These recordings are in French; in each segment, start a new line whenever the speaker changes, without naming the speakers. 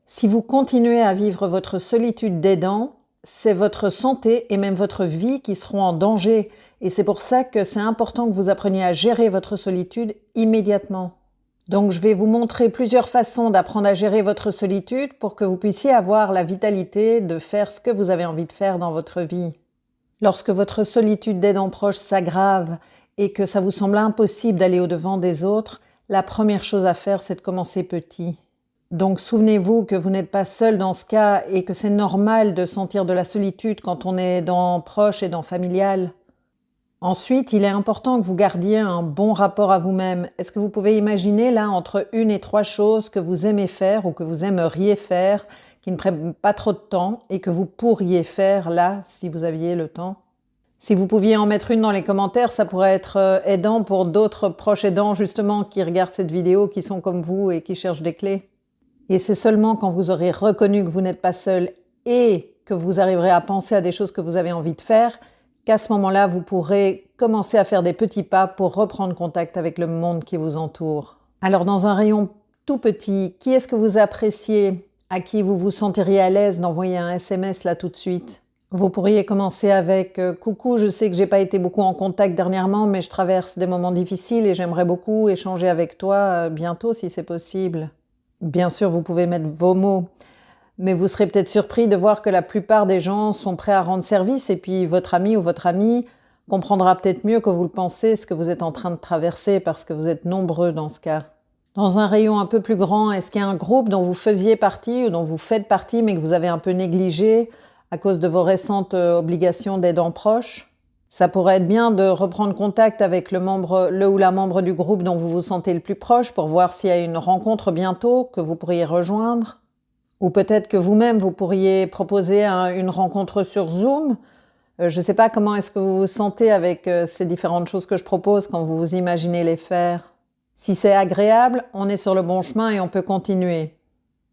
Si vous continuez à vivre votre solitude d'aidant, c'est votre santé et même votre vie qui seront en danger. Et c'est pour ça que c'est important que vous appreniez à gérer votre solitude immédiatement. Donc je vais vous montrer plusieurs façons d'apprendre à gérer votre solitude pour que vous puissiez avoir la vitalité de faire ce que vous avez envie de faire dans votre vie. Lorsque votre solitude d'aidant proche s'aggrave et que ça vous semble impossible d'aller au-devant des autres, la première chose à faire, c'est de commencer petit. Donc souvenez-vous que vous n'êtes pas seul dans ce cas et que c'est normal de sentir de la solitude quand on est dans proche et dans familial. Ensuite, il est important que vous gardiez un bon rapport à vous-même. Est-ce que vous pouvez imaginer là entre 1 et 3 choses que vous aimez faire ou que vous aimeriez faire, qui ne prennent pas trop de temps et que vous pourriez faire là si vous aviez le temps? Si vous pouviez en mettre une dans les commentaires, ça pourrait être aidant pour d'autres proches aidants justement qui regardent cette vidéo, qui sont comme vous et qui cherchent des clés. Et c'est seulement quand vous aurez reconnu que vous n'êtes pas seul et que vous arriverez à penser à des choses que vous avez envie de faire, qu'à ce moment-là, vous pourrez commencer à faire des petits pas pour reprendre contact avec le monde qui vous entoure. Alors dans un rayon tout petit, qui est-ce que vous appréciez, à qui vous vous sentiriez à l'aise d'envoyer un SMS là tout de suite? Vous pourriez commencer avec « Coucou, je sais que j'ai pas été beaucoup en contact dernièrement, mais je traverse des moments difficiles et j'aimerais beaucoup échanger avec toi bientôt si c'est possible. » Bien sûr, vous pouvez mettre vos mots, mais vous serez peut-être surpris de voir que la plupart des gens sont prêts à rendre service et puis votre ami ou votre amie comprendra peut-être mieux que vous le pensez ce que vous êtes en train de traverser parce que vous êtes nombreux dans ce cas. Dans un rayon un peu plus grand, est-ce qu'il y a un groupe dont vous faisiez partie ou dont vous faites partie mais que vous avez un peu négligé à cause de vos récentes obligations d'aidant proche? Ça pourrait être bien de reprendre contact avec le ou la membre du groupe dont vous vous sentez le plus proche pour voir s'il y a une rencontre bientôt que vous pourriez rejoindre. Ou peut-être que vous-même, vous pourriez proposer une rencontre sur Zoom. Je ne sais pas comment est-ce que vous vous sentez avec ces différentes choses que je propose quand vous vous imaginez les faire. Si c'est agréable, on est sur le bon chemin et on peut continuer.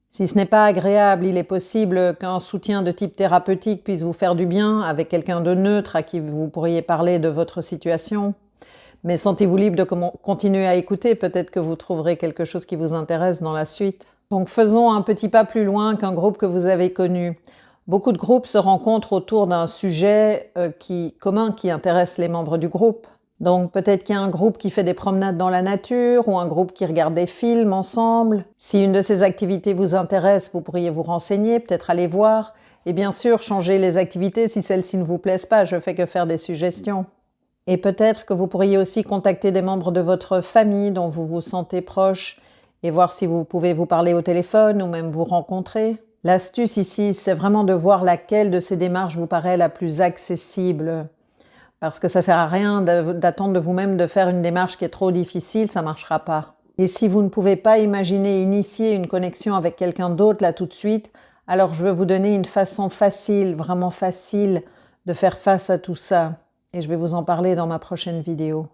Si ce n'est pas agréable, il est possible qu'un soutien de type thérapeutique puisse vous faire du bien avec quelqu'un de neutre à qui vous pourriez parler de votre situation. Mais sentez-vous libre de continuer à écouter, peut-être que vous trouverez quelque chose qui vous intéresse dans la suite. Donc faisons un petit pas plus loin qu'un groupe que vous avez connu. Beaucoup de groupes se rencontrent autour d'un sujet commun qui intéresse les membres du groupe. Donc peut-être qu'il y a un groupe qui fait des promenades dans la nature ou un groupe qui regarde des films ensemble. Si une de ces activités vous intéresse, vous pourriez vous renseigner, peut-être aller voir. Et bien sûr, changer les activités si celles-ci ne vous plaisent pas, je fais que faire des suggestions. Et peut-être que vous pourriez aussi contacter des membres de votre famille dont vous vous sentez proche et voir si vous pouvez vous parler au téléphone ou même vous rencontrer. L'astuce ici, c'est vraiment de voir laquelle de ces démarches vous paraît la plus accessible. Parce que ça sert à rien d'attendre de vous-même de faire une démarche qui est trop difficile, ça ne marchera pas. Et si vous ne pouvez pas imaginer initier une connexion avec quelqu'un d'autre là tout de suite, alors je vais vous donner une façon facile, vraiment facile, de faire face à tout ça. Et je vais vous en parler dans ma prochaine vidéo.